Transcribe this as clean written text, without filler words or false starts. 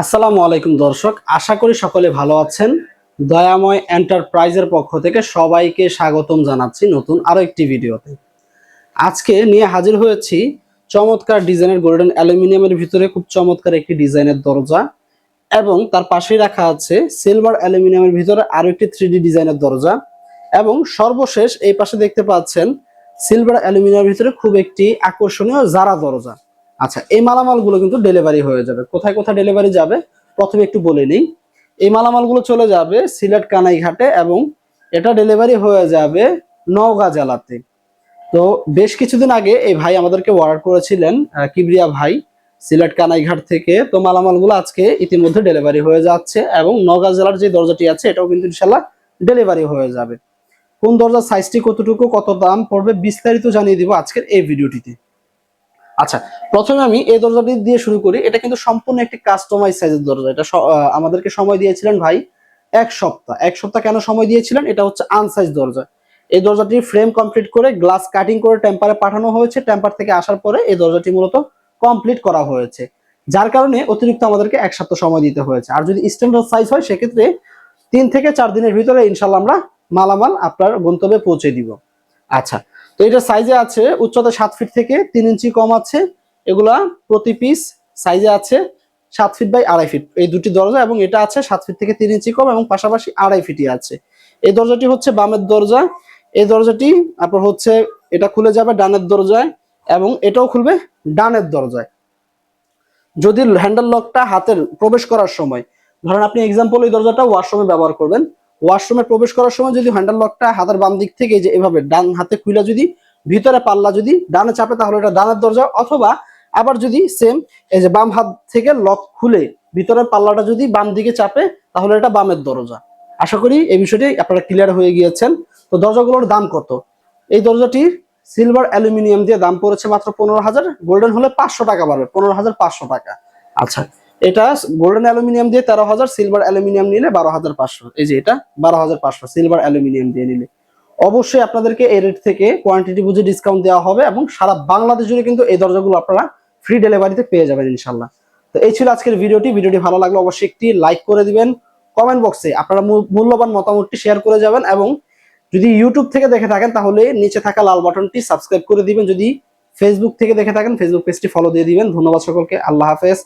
আসসালামু আলাইকুম দর্শক, আশা করি সকলে ভালো আছেন। দয়াময় এন্টারপ্রাইজের পক্ষ থেকে সবাইকে স্বাগতম জানাচ্ছি নতুন আরো একটি ভিডিওতে। আজকে নিয়ে হাজির হয়েছি চমৎকার ডিজাইনের গোল্ডেন অ্যালুমিনিয়ামের ভিতরে খুব চমৎকার একটি ডিজাইনের দরজা, এবং তার পাশেই রাখা আছে সিলভার অ্যালুমিনিয়ামের ভিতরে আরো একটি 3D ডিজাইনের দরজা, এবং সর্বশেষ এই পাশে দেখতে পাচ্ছেন সিলভার অ্যালুমিনিয়ামের ভিতরে খুব একটি আকর্ষণীয় জারা দরজা। আচ্ছা, এই মালামালগুলো কিন্তু ডেলিভারি হয়ে যাবে। কোথায় কোথায় ডেলিভারি যাবে প্রথমে একটু বলে নিই। এই মালামালগুলো চলে যাবে সিলেট কানাইঘাটে, এবং এটা ডেলিভারি হয়ে যাবে নওগাঁ জেলাতে। তো বেশ কিছুদিন আগে এই ভাই আমাদেরকে অর্ডার করেছিলেন, কিবরিয়া ভাই, সিলেট কানাইঘাট থেকে। তো মালামালগুলো আজকে ইতিমধ্যে ডেলিভারি হয়ে যাচ্ছে, এবং নওগাঁ জেলার যে দরজাটি আছে এটাও কিন্তু ইনশাল্লাহ ডেলিভারি হয়ে যাবে। কোন দরজার সাইজটি কতটুকু, কত দাম পড়বে বিস্তারিত জানিয়ে দিব আজকের এই ভিডিওটিতে। আচ্ছা, প্রথমে আমি এই দরজাটি দিয়ে শুরু করি। এটা কিন্তু সম্পূর্ণ একটি কাস্টমাইজ সাইজের দরজা। এটা আমাদেরকে সময় দিয়েছিলেন ভাই 1 সপ্তাহ। 1 সপ্তাহ কেন সময় দিয়েছিলেন? এটা হচ্ছে আনসাইজ দরজা। এই দরজাটি ফ্রেম কমপ্লিট করে গ্লাস কাটিং করে টেম্পারে পাঠানো হয়েছে। টেম্পার থেকে আসার পরে এই দরজাটি মূলত কমপ্লিট করা হয়েছে, যার কারণে অতিরিক্ত আমাদেরকে 1 সপ্তাহ সময় দিতে হয়েছে। আর যদি স্ট্যান্ডার্ড সাইজ হয় সেক্ষেত্রে 3 থেকে 4 দিনের ভিতরে ইনশাল্লাহ আমরা মালামাল আপনার গন্তব্যে পৌঁছে দিব। আচ্ছা, তো এটা সাইজে আছে উচ্চতা 7 ফিট থেকে 3 ইঞ্চি কম আছে। এগুলা প্রতি পিস সাইজে আছে 7 ফিট বাই 2.5 ফিট এই দুটি দরজা, এবং এটা আছে 7 ফিট থেকে 3 ইঞ্চি কম, এবং পাশাপাশি 2.5 ফিটই আছে। এই দরজাটি হচ্ছে বামের দরজা। এই দরজাটি আপনার হচ্ছে এটা খুলে যাবে ডানের দরজায়, এবং এটাও খুলবে ডানের দরজায়। যদি হ্যান্ডেল লকটা হাতের প্রবেশ করার সময়, ধরেন আপনি এক্সাম্পল এই দরজাটা ওয়াশরুমে ব্যবহার করবেন, ওয়াশরুমে প্রবেশ করার সময় যদি হ্যান্ডেল লকটা হাতের বাম দিক থেকে যে এভাবে ডান হাতে খুলে যদি ভিতরে পাল্লা যদি ডানে চাপে তাহলে এটা ডানের দরজা, অথবা আবার যদি সেম এই যে বাম হাত থেকে লক খুলে ভিতরের পাল্লাটা যদি বাম দিকে চাপে তাহলে এটা বামের দরজা। আশা করি এই বিষয়টি আপনারা ক্লিয়ার হয়ে গিয়েছেন। তো দরজাগুলোর দাম কত? এই দরজাটির সিলভার অ্যালুমিনিয়াম দিয়ে দাম পড়েছে মাত্র 15,000। গোল্ডেন হলে 500 টাকা বাড়বে, 15,500 টাকা। আচ্ছা, এটা গোল্ডেন অ্যালুমিনিয়াম দিয়ে 13,000, সিলভার অ্যালুমিনিয়াম নিলে 12,500। এই যে এটা 12,500 সিলভার অ্যালুমিনিয়াম দিয়ে নিলে। অবশ্যই আপনাদেরকে এই রেট থেকে কোয়ান্টিটি বুঝে ডিসকাউন্ট দেওয়া হবে, এবং সারা বাংলাদেশ জুড়ে কিন্তু এই দরজাগুলো আপনারা ফ্রি ডেলিভারিতে পেয়ে যাবেন ইনশাল্লাহ। তো এই ছিল আজকের ভিডিওটি ভালো লাগলে অবশ্যই একটি লাইক করে দিবেন। কমেন্ট বক্সে আপনারা মূল্যবান মতামতটি শেয়ার করে যাবেন, এবং যদি ইউটিউব থেকে দেখে থাকেন তাহলে নিচে থাকা লাল বাটনটি সাবস্ক্রাইব করে দিবেন। যদি ফেসবুক থেকে দেখে থাকেন ফেসবুক পেজটি ফলো দিয়ে দিবেন। ধন্যবাদ সকলকে, আল্লাহ হাফেজ।